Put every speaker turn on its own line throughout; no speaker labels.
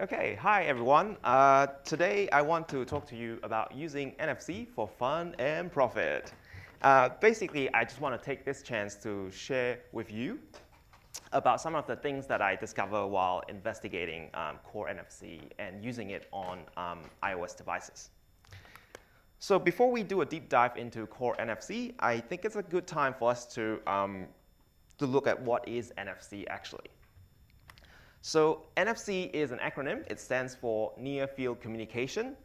Okay, hi everyone. Today I want to talk to you about using NFC for fun and profit. Basically, I just want to take this chance to share with you about some of the things that I discovered while investigating CoreNFC and using it on iOS devices. So before we do a deep dive into CoreNFC, I think it's a good time for us to look at what is NFC actually. So NFC is an acronym. It stands for Near Field Communication.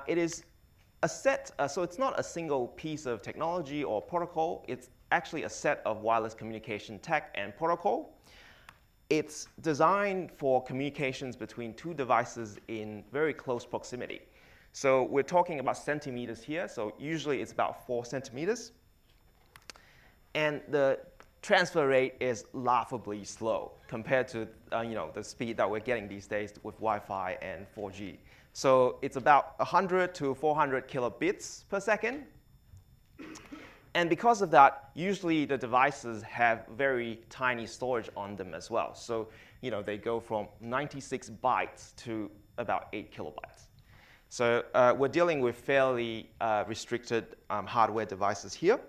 It is a set, so it's not a single piece of technology or protocol. It's actually a set of wireless communication tech and protocol. It's designed for communications between two devices in very close proximity. So we're talking about centimeters here. So usually it's about 4 centimeters. And the transfer rate is laughably slow compared to the speed that we're getting these days with Wi-Fi and 4G. So it's about 100 to 400 kilobits per second. And because of that, usually the devices have very tiny storage on them as well. So they go from 96 bytes to about 8 kilobytes. So we're dealing with fairly restricted hardware devices here.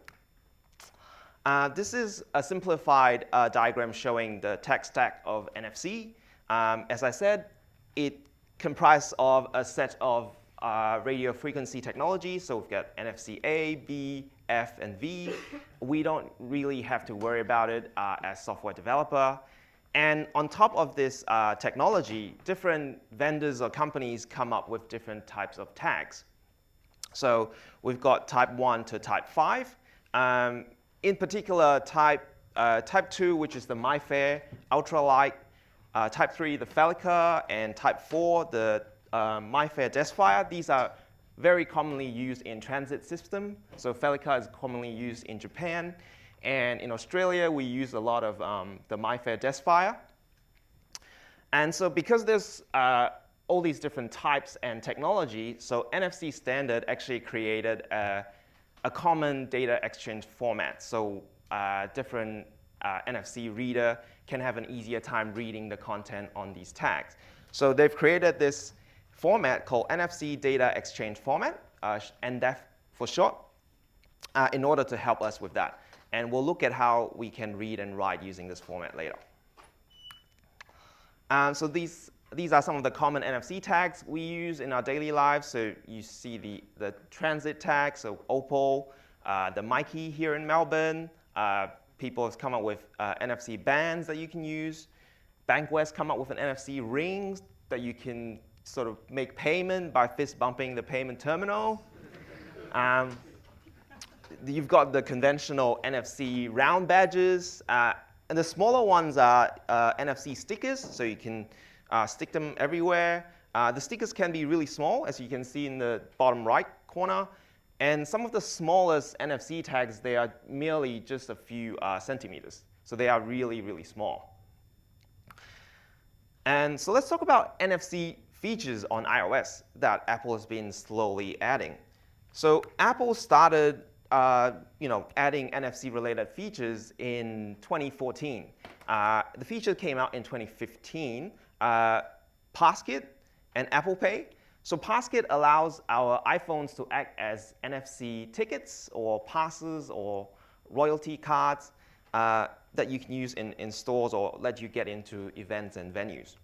This is a simplified diagram showing the tech stack of NFC. As I said, it comprises of a set of radio frequency technologies. So we've got NFC A, B, F, and V. We don't really have to worry about it as software developer. And on top of this technology, different vendors or companies come up with different types of tags. So we've got type 1 to type 5. In particular, type 2, which is the MyFair ultralight, type 3, the Felica, and type 4, the MyFair Desfire. These are very commonly used in transit system. So Felica is commonly used in Japan. And in Australia, we use a lot of the MyFair Desfire. And so because there's all these different types and technology, so NFC Standard actually created a common data exchange format. So different NFC reader can have an easier time reading the content on these tags. So they've created this format called NFC Data Exchange Format, EndF for short, in order to help us with that. And we'll look at how we can read and write using this format later. So these are some of the common NFC tags we use in our daily lives. So you see the transit tag, so Opal, the Mikey here in Melbourne. People have come up with NFC bands that you can use. Bankwest come up with an NFC ring that you can sort of make payment by fist bumping the payment terminal. You've got the conventional NFC round badges. And the smaller ones are NFC stickers, so you can stick them everywhere. The stickers can be really small, as you can see in the bottom right corner. And some of the smallest NFC tags, they are merely just a few centimeters. So they are really, really small. And so let's talk about NFC features on iOS that Apple has been slowly adding. So Apple started adding NFC-related features in 2014. The feature came out in 2015. Passkit and Apple Pay. So Passkit allows our iPhones to act as NFC tickets or passes or royalty cards that you can use in stores or let you get into events and venues.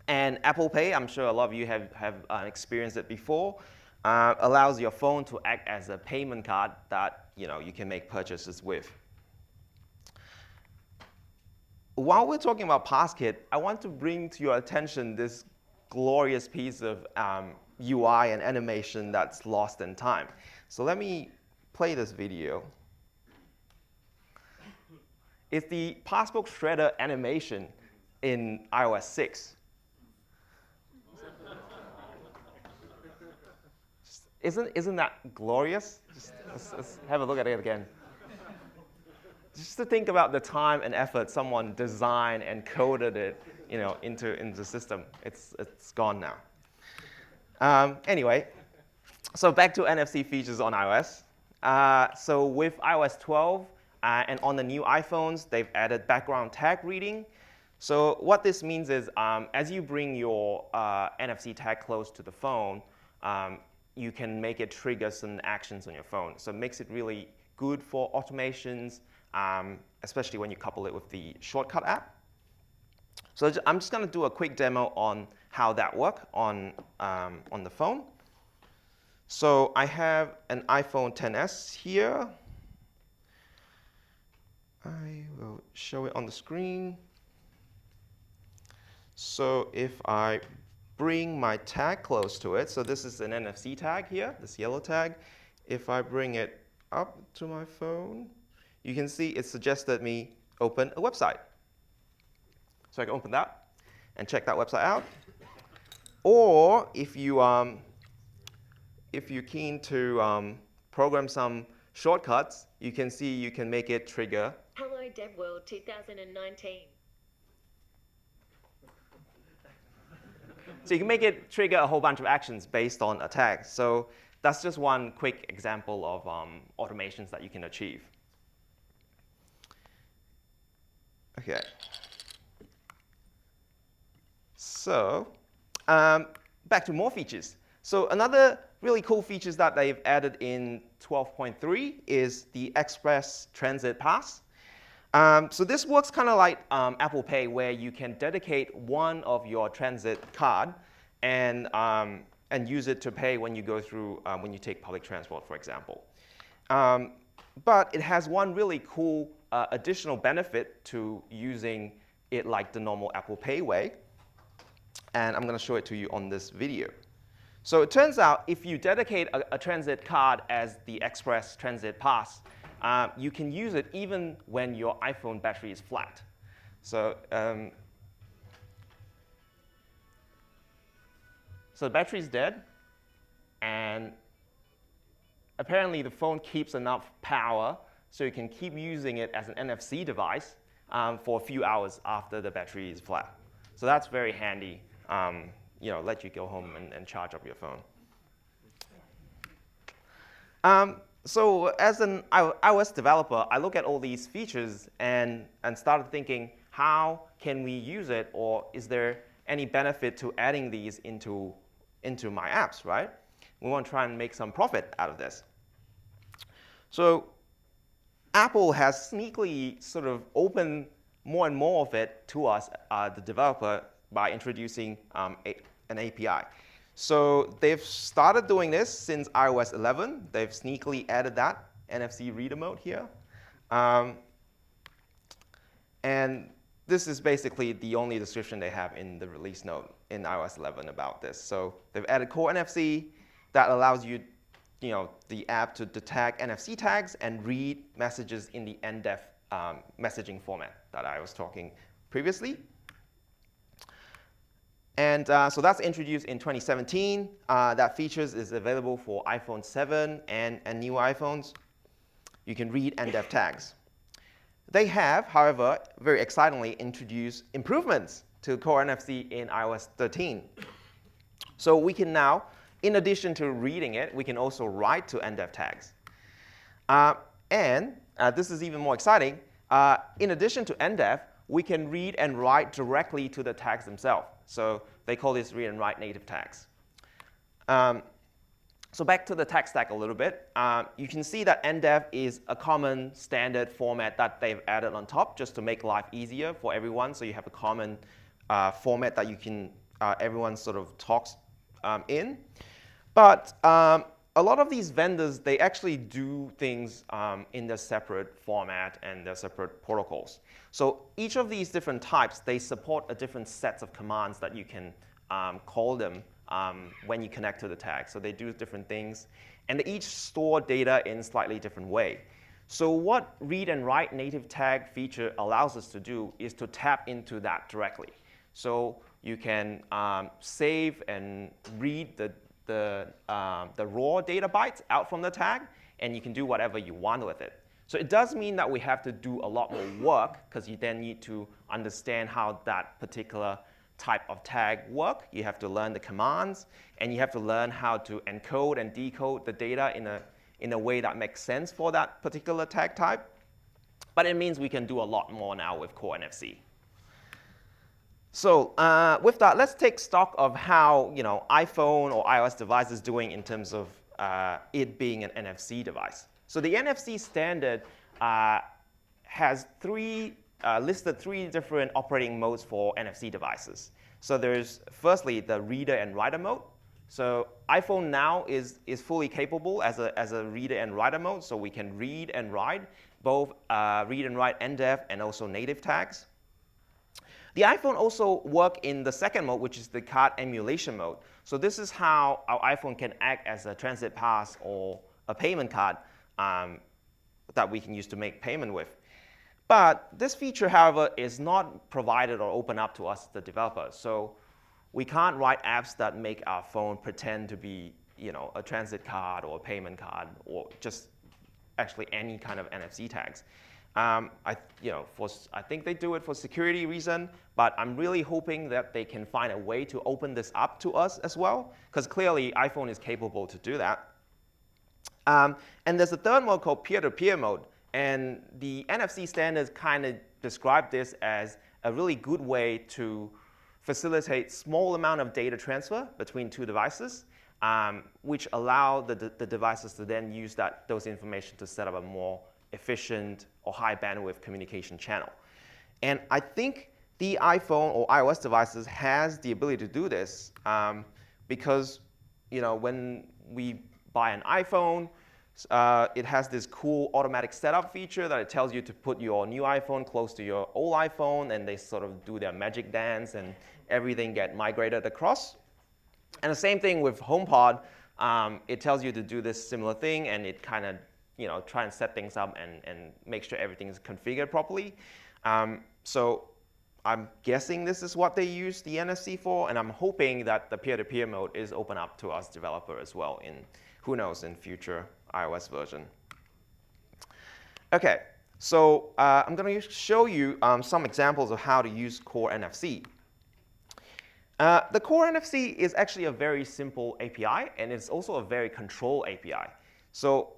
And Apple Pay, I'm sure a lot of you have experienced it before, allows your phone to act as a payment card that you can make purchases with. While we're talking about Passkit, I want to bring to your attention this glorious piece of UI and animation that's lost in time. So let me play this video. It's the passbook shredder animation in iOS 6. Isn't that glorious? Let's have a look at it again. Just to think about the time and effort someone designed and coded it, into the system. It's gone now. Anyway, so back to NFC features on iOS. So with iOS 12, And on the new iPhones, they've added background tag reading. So what this means is as you bring your NFC tag close to the phone, you can make it trigger some actions on your phone. So it makes it really good for automations, especially when you couple it with the shortcut app. So I'm just going to do a quick demo on how that works on the phone. So I have an iPhone XS here. I will show it on the screen. So if I bring my tag close to it, so this is an NFC tag here, this yellow tag. If I bring it up to my phone, you can see it suggested me open a website. So I can open that and check that website out. Or if you're keen to program some shortcuts, you can see you can make it trigger.
Hello Dev World 2019.
So you can make it trigger a whole bunch of actions based on a tag. So that's just one quick example of automations that you can achieve. OK. So back to more features. So another really cool features that they've added in 12.3 is the Express Transit Pass. So this works kind of like Apple Pay, where you can dedicate one of your transit card and use it to pay when you go through, when you take public transport, for example. But it has one really cool additional benefit to using it like the normal Apple Pay way. And I'm going to show it to you on this video. So it turns out if you dedicate a transit card as the Express Transit Pass, you can use it even when your iPhone battery is flat. So the battery is dead, and apparently the phone keeps enough power so you can keep using it as an NFC device for a few hours after the battery is flat. So that's very handy. Let you go home and charge up your phone. So as an iOS developer, I look at all these features and started thinking, how can we use it? Or is there any benefit to adding these into my apps, right? We want to try and make some profit out of this. So Apple has sneakily sort of opened more and more of it to us, the developer, by introducing an API. So they've started doing this since iOS 11. They've sneakily added that NFC reader mode here. And this is basically the only description they have in the release note in iOS 11 about this. So they've added CoreNFC that allows you, the app to detect NFC tags and read messages in the EndF messaging format that I was talking previously. And so that's introduced in 2017. That features is available for iPhone 7 and new iPhones. You can read EndF tags. They have, however, very excitingly introduced improvements to CoreNFC in iOS 13. So we can now, in addition to reading it, we can also write to EndF tags. And this is even more exciting. In addition to EndF, we can read and write directly to the tags themselves. So they call this read and write native tags. So back to the tech stack a little bit. You can see that EndF is a common standard format that they've added on top just to make life easier for everyone. So you have a common format that you can everyone sort of talks in. But a lot of these vendors, they actually do things in their separate format and their separate protocols. So each of these different types, they support a different sets of commands that you can call them when you connect to the tag. So they do different things. And they each store data in a slightly different way. So what read and write native tag feature allows us to do is to tap into that directly. So you can save and read the raw data bytes out from the tag, and you can do whatever you want with it. So it does mean that we have to do a lot more work, because you then need to understand how that particular type of tag work. You have to learn the commands, and you have to learn how to encode and decode the data in a way that makes sense for that particular tag type. But it means we can do a lot more now with CoreNFC. So with that, let's take stock of how iPhone or iOS device is doing in terms of it being an NFC device. So the NFC standard has listed three different operating modes for NFC devices. So there's firstly the reader and writer mode. So iPhone now is fully capable as a reader and writer mode, so we can read and write, both read and write EndF and also native tags. The iPhone also works in the second mode, which is the card emulation mode. So this is how our iPhone can act as a transit pass or a payment card that we can use to make payment with. But this feature, however, is not provided or open up to us, the developers. So we can't write apps that make our phone pretend to be a transit card or a payment card or just actually any kind of NFC tags. I think they do it for security reason, but I'm really hoping that they can find a way to open this up to us as well, because clearly iPhone is capable to do that. And there's a third mode called peer-to-peer mode, and the NFC standards kind of describe this as a really good way to facilitate small amount of data transfer between two devices, which allow the devices to then use those information to set up a more efficient or high bandwidth communication channel. And I think the iPhone or iOS devices has the ability to do this because when we buy an iPhone, it has this cool automatic setup feature that it tells you to put your new iPhone close to your old iPhone, and they sort of do their magic dance and everything get migrated across. And the same thing with HomePod. It tells you to do this similar thing, and it kind of try and set things up and make sure everything is configured properly. So I'm guessing this is what they use the NFC for, and I'm hoping that the peer-to-peer mode is open up to us developer as well in, who knows, in future iOS version. OK, so I'm going to show you some examples of how to use CoreNFC. The CoreNFC is actually a very simple API, and it's also a very controlled API. So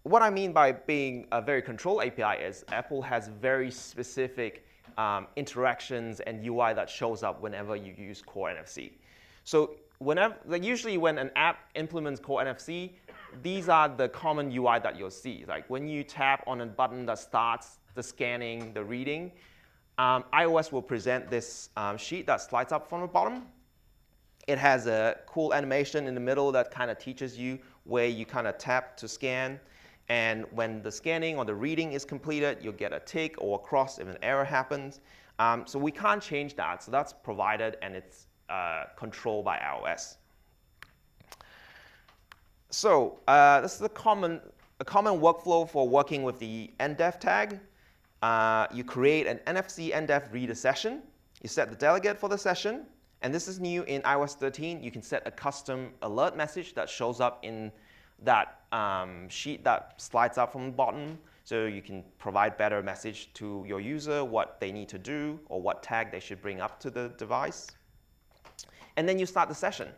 what I mean by being a very controlled API is Apple has very specific interactions and UI that shows up whenever you use CoreNFC. So usually when an app implements CoreNFC, these are the common UI that you'll see. Like when you tap on a button that starts the scanning, the reading, iOS will present this sheet that slides up from the bottom. It has a cool animation in the middle that kind of teaches you where you kind of tap to scan. And when the scanning or the reading is completed, you'll get a tick or a cross if an error happens. So we can't change that. So that's provided, and it's controlled by iOS. So this is a common workflow for working with the EndF tag. You create an NFC EndF reader session. You set the delegate for the session. And this is new in iOS 13. You can set a custom alert message that shows up in that sheet that slides up from the bottom. So you can provide better message to your user, what they need to do, or what tag they should bring up to the device. And then you start the session.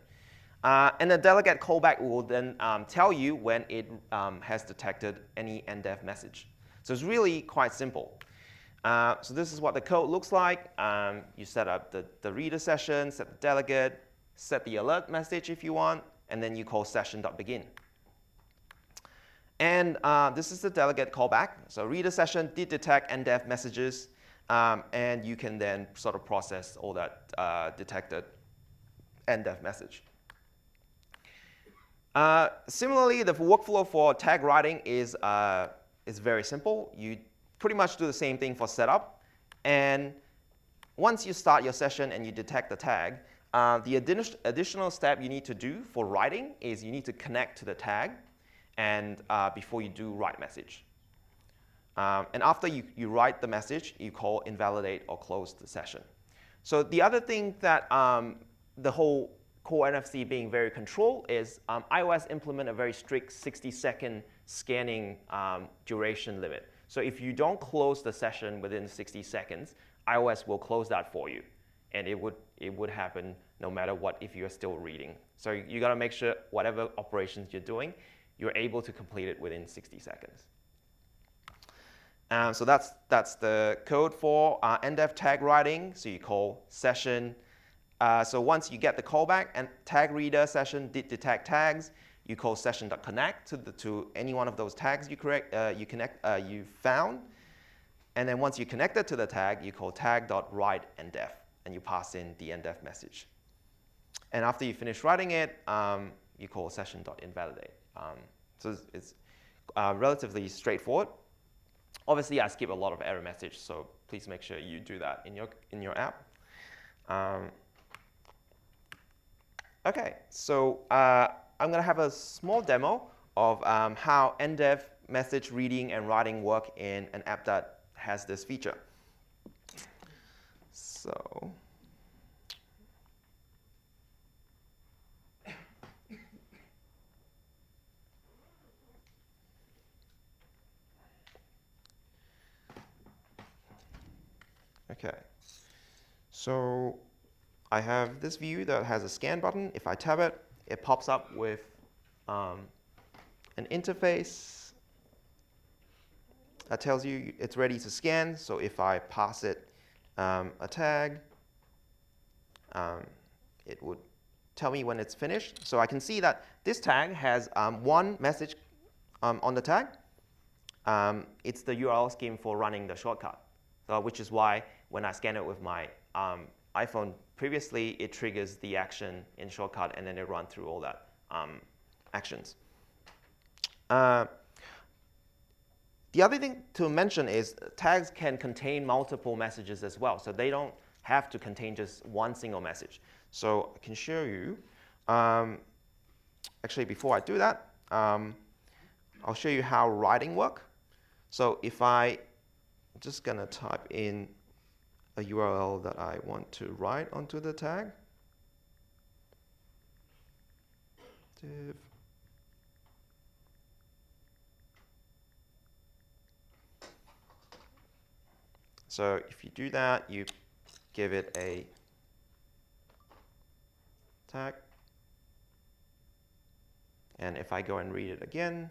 And the delegate callback will then tell you when it has detected any EndF message. So it's really quite simple. So this is what the code looks like. You set up the reader session, set the delegate, set the alert message if you want, and then you call session.begin. And this is the delegate callback. So reader session did detect EndF messages, and you can then sort of process all that detected EndF message. Similarly, the workflow for tag writing is very simple. You pretty much do the same thing for setup. And once you start your session and you detect the tag, the additional step you need to do for writing is you need to connect to the tag and before you do write message. And after you write the message, you call invalidate or close the session. So the other thing that the whole CoreNFC being very controlled is iOS implement a very strict 60-second scanning duration limit. So if you don't close the session within 60 seconds, iOS will close that for you. And it would happen no matter what if you're still reading. So you got to make sure whatever operations you're doing, you're able to complete it within 60 seconds. So that's the code for EndF tag writing. So you call session. So once you get the callback and tag reader session did detect tags, you call session.connect to any one of those tags you found. And then once you connect it to the tag, you call tag.write EndF, and you pass in the EndF message. And after you finish writing it, you call session.invalidate. So it's relatively straightforward. Obviously, I skip a lot of error message, so please make sure you do that in your app. OK, so I'm going to have a small demo of how EndF message reading and writing work in an app that has this feature. So OK, so I have this view that has a scan button. If I tap it, it pops up with an interface that tells you it's ready to scan. So if I pass it a tag, it would tell me when it's finished. So I can see that this tag has one message on the tag. It's the URL scheme for running the shortcut, which is why when I scan it with my iPhone previously, it triggers the action in shortcut, and then it runs through all that actions. The other thing to mention is tags can contain multiple messages as well. So they don't have to contain just one single message. So I can show you. Actually, before I do that, I'll show you how writing works. So if I'm just going to type in a URL that I want to write onto the tag, div. So if you do that, you give it a tag. And if I go and read it again,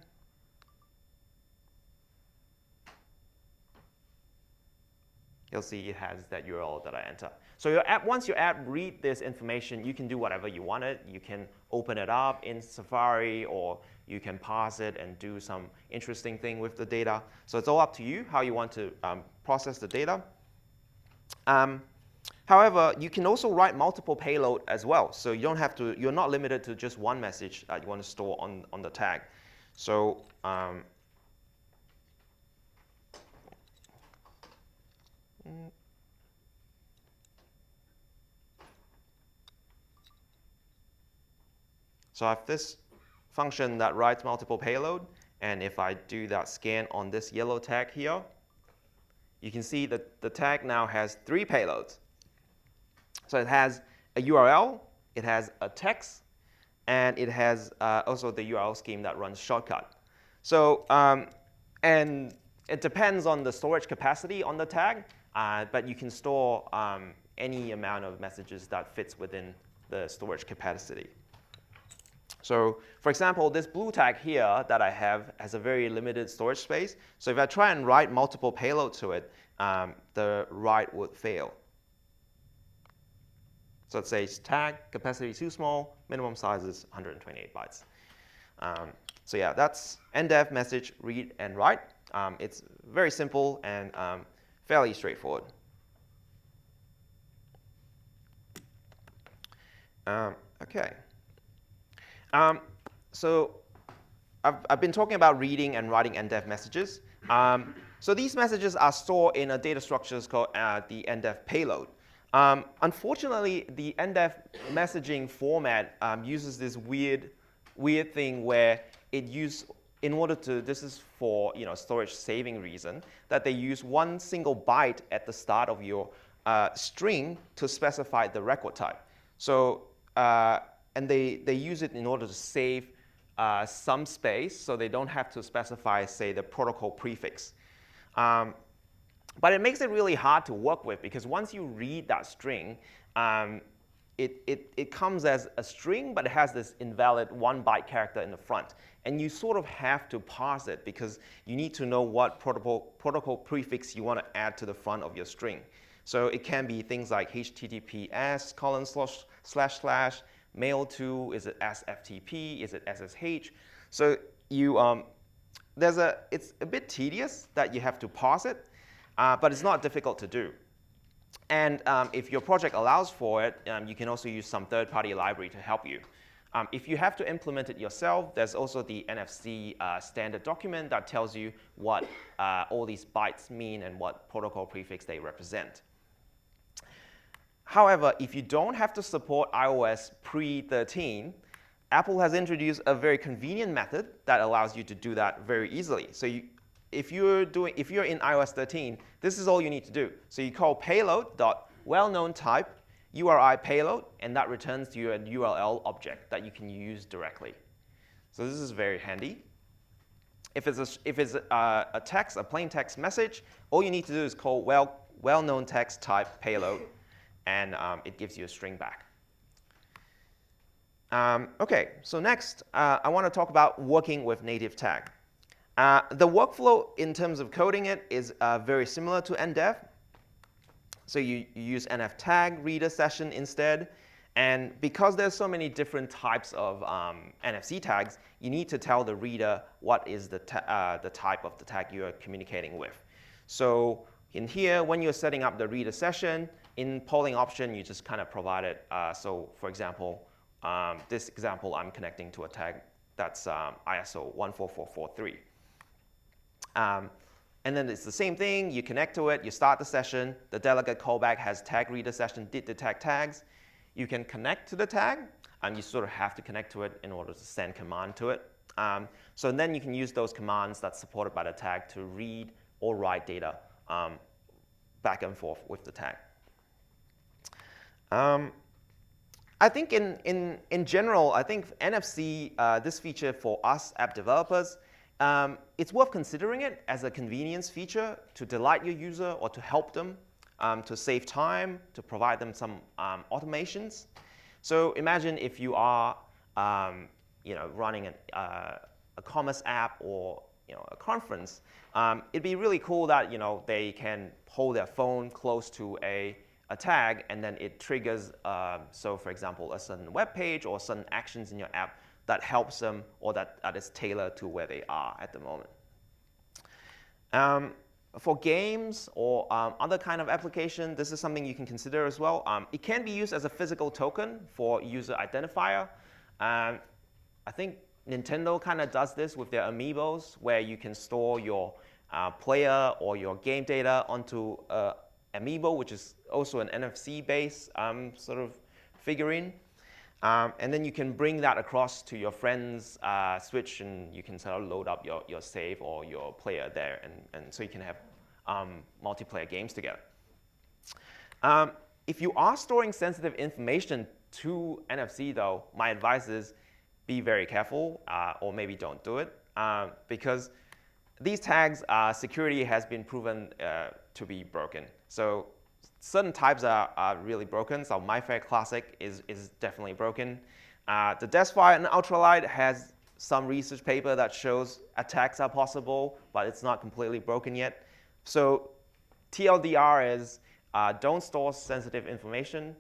you'll see it has that URL that I enter. So your app, once your app reads this information, you can do whatever you want it. You can open it up in Safari, or you can parse it and do some interesting thing with the data. So it's all up to you how you want to process the data. However, you can also write multiple payload as well. So you don't have to, you're not limited to just one message that you want to store on the tag. So so I have this function that writes multiple payload. And if I do that scan on this yellow tag here, you can see that the tag now has 3 payloads. So it has a URL, it has a text, and it has also the URL scheme that runs shortcut. So and it depends on the storage capacity on the tag, but you can store any amount of messages that fits within the storage capacity. So for example, this blue tag here that I have has a very limited storage space. So if I try and write multiple payloads to it, the write would fail. So it says tag capacity too small, minimum size is 128 bytes. So yeah, that's EndF message read and write. It's very simple and fairly straightforward. OK. So I've been talking about reading and writing EndF messages. So these messages are stored in a data structure called the EndF payload. Unfortunately, the EndF messaging format uses this weird thing where it uses, in order to, this is for storage saving reason, that they use one single byte at the start of your string to specify the record type. So and they use it in order to save some space, so they don't have to specify, say, the protocol prefix. But it makes it really hard to work with, because once you read that string, it comes as a string, but it has this invalid 1-byte character in the front. And you sort of have to parse it because you need to know what protocol prefix you want to add to the front of your string. So it can be things like https:// mail to, is it SFTP, is it SSH? So it's a bit tedious that you have to parse it, but it's not difficult to do. And if your project allows for it, you can also use some third-party library to help you. If you have to implement it yourself, there's also the NFC standard document that tells you what all these bytes mean and what protocol prefix they represent. However, if you don't have to support iOS pre-13, Apple has introduced a very convenient method that allows you to do that very easily. So if you're in iOS 13, this is all you need to do. So you call payload.wellknown type URI payload, and that returns you a URL object that you can use directly. So this is very handy. If it's a text, a plain text message, all you need to do is call well-known text type payload, and it gives you a string back. OK, so next, I want to talk about working with native tag. The workflow in terms of coding it is very similar to EndF. So you use EndF tag reader session instead. And because there's so many different types of NFC tags, you need to tell the reader what is the type of the tag you are communicating with. So in here, when you're setting up the reader session, in polling option, you just kind of provide it. So for example, this example, I'm connecting to a tag that's ISO 14443. And then it's the same thing. You connect to it. You start the session. The delegate callback has tag reader session did detect tags. You can connect to the tag. You sort of have to connect to it in order to send command to it. So then you can use those commands that's supported by the tag to read or write data back and forth with the tag. I think in general, I think NFC, this feature for us app developers, it's worth considering it as a convenience feature to delight your user or to help them, to save time, to provide them some automations. So imagine if you are running a commerce app or a conference. It'd be really cool that they can hold their phone close to a tag, and then it triggers, so for example, a certain web page or certain actions in your app that helps them or that is tailored to where they are at the moment. For games or other kind of application, this is something you can consider as well. It can be used as a physical token for user identifier. I think Nintendo kind of does this with their Amiibos, where you can store your player or your game data onto Amiibo, which is also an NFC-based sort of figurine. And then you can bring that across to your friend's Switch, and you can sort of load up your save or your player there, and so you can have multiplayer games together. If you are storing sensitive information to NFC, though, my advice is be very careful, or maybe don't do it, because these tags, security has been proven to be broken. So certain types are really broken. So MyFair Classic is definitely broken. The DeskFire and Ultralight has some research paper that shows attacks are possible, but it's not completely broken yet. So TLDR is don't store sensitive information.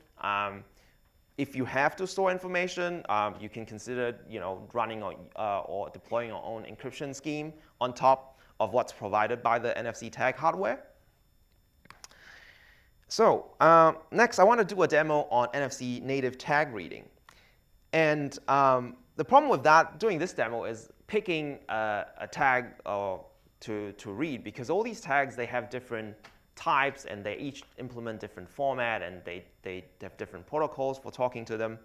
If you have to store information, you can consider running or deploying your own encryption scheme on top of what's provided by the NFC tag hardware. So next, I want to do a demo on NFC native tag reading. And the problem with doing this demo is picking a tag to read, because all these tags, they have different types, and they each implement different format, and they have different protocols for talking to them.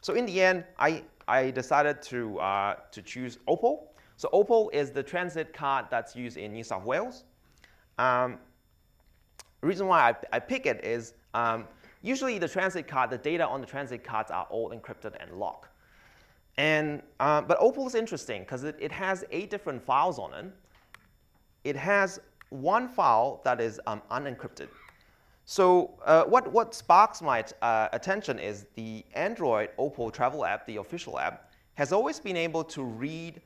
So in the end, I decided to choose Opal. So Opal is the transit card that's used in New South Wales. The reason why I pick it is usually the transit card, the data on the transit cards are all encrypted and locked. But Opal is interesting because it has 8 different files on it. It has one file that is unencrypted. So what sparks my attention is the Android Opal travel app, the official app, has always been able to read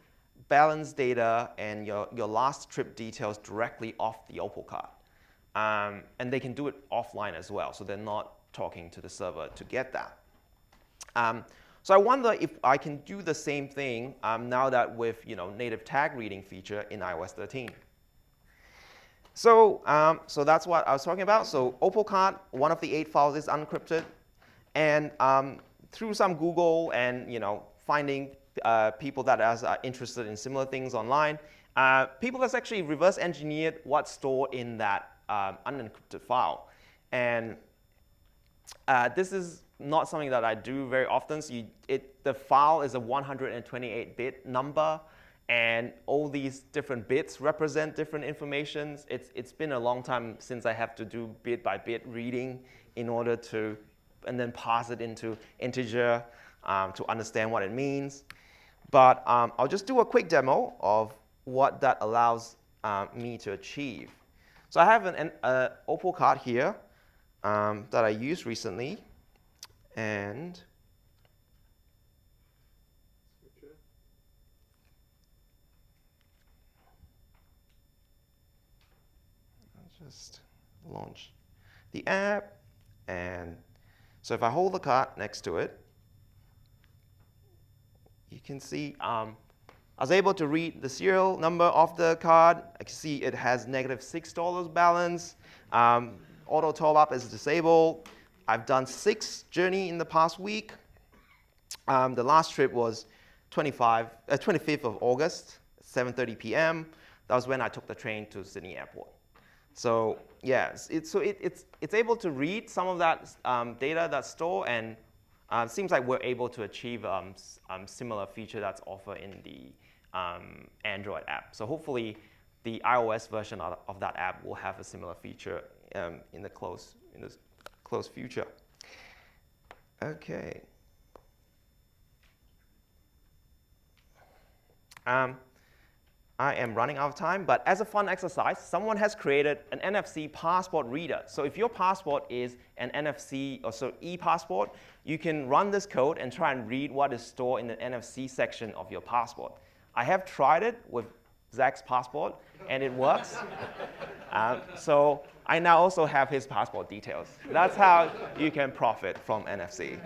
balance data and your last trip details directly off the Opal card. And they can do it offline as well, so they're not talking to the server to get that. So I wonder if I can do the same thing now that with native tag reading feature in iOS 13. So, so that's what I was talking about. So Opalcard, one of the 8 files is unencrypted. And through some Google and finding people that are interested in similar things online, people has actually reverse engineered what's stored in that unencrypted file. And this is not something that I do very often. So the file is a 128-bit number. And all these different bits represent different informations. It's been a long time since I have to do bit-by-bit reading in order to, and then pass it into integer to understand what it means. But I'll just do a quick demo of what that allows me to achieve. So I have an Opal card here that I used recently. And just launch the app. And so if I hold the card next to it, you can see I was able to read the serial number of the card. I can see it has -$6 balance. Auto top up is disabled. I've done 6 journey in the past week. The last trip was 25th of August, 7:30 p.m. That was when I took the train to Sydney Airport. So yeah, it's able to read some of that data that's stored, and it seems like we're able to achieve similar feature that's offered in the Android app. So hopefully, the iOS version of that app will have a similar feature in the close future. Okay. I am running out of time, but as a fun exercise, someone has created an NFC passport reader. So if your passport is an NFC, or so e-passport, you can run this code and try and read what is stored in the NFC section of your passport. I have tried it with Zach's passport, and it works. So I now also have his passport details. That's how you can profit from NFC.